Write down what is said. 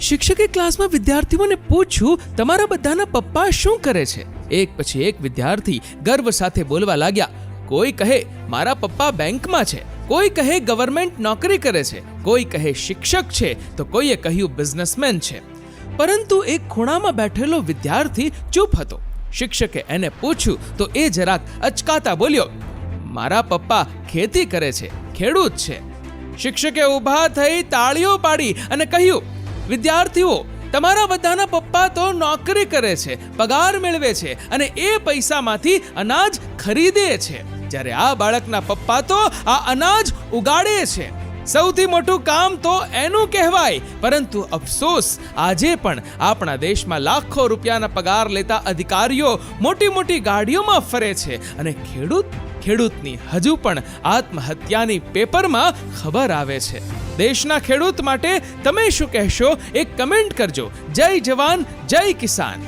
શિક્ષકે ક્લાસમાં વિદ્યાર્થીઓને પૂછ્યું, તમારા બધાના પપ્પા શું કરે છે? એક પછી એક વિદ્યાર્થી ગર્વ સાથે બોલવા લાગ્યા. કોઈ કહે મારા પપ્પા બેંકમાં છે, કોઈ કહે ગવર્મેન્ટ નોકરી કરે છે, કોઈ કહે શિક્ષક છે, તો કોઈએ કહ્યું બિઝનેસમેન છે. પરંતુ એક ખૂણામાં બેઠેલો વિદ્યાર્થી ચૂપ હતો. શિક્ષકે એને પૂછ્યું તો એ જરાક અચકાતા બોલ્યો, મારા પપ્પા ખેતી કરે છે, ખેડૂત છે. શિક્ષકે ઊભા થઈ તાળીઓ પાડી અને કહ્યું, વિદ્યાર્થીઓ, તમારા બધાના પપ્પા તો નોકરી કરે છે, પગાર મેળવે છે અને એ પૈસામાંથી અનાજ ખરીદે છે, જ્યારે આ બાળકના પપ્પા તો આ અનાજ ઉગાડે છે. સૌથી મોટું કામ તો એનું કહેવાય. પરંતુ અફસોસ, આજે પણ આપણા દેશમાં લાખો રૂપિયાના પગાર લેતા અધિકારીઓ મોટી મોટી ગાડીઓમાં ફરે છે અને ખેડૂતની હજુ પણ આત્મહત્યાની પેપરમાં ખબર આવે છે. દેશના ખેડૂત માટે તમે શું કહેશો? એક કમેન્ટ કરજો. જય જવાન, જય કિસાન.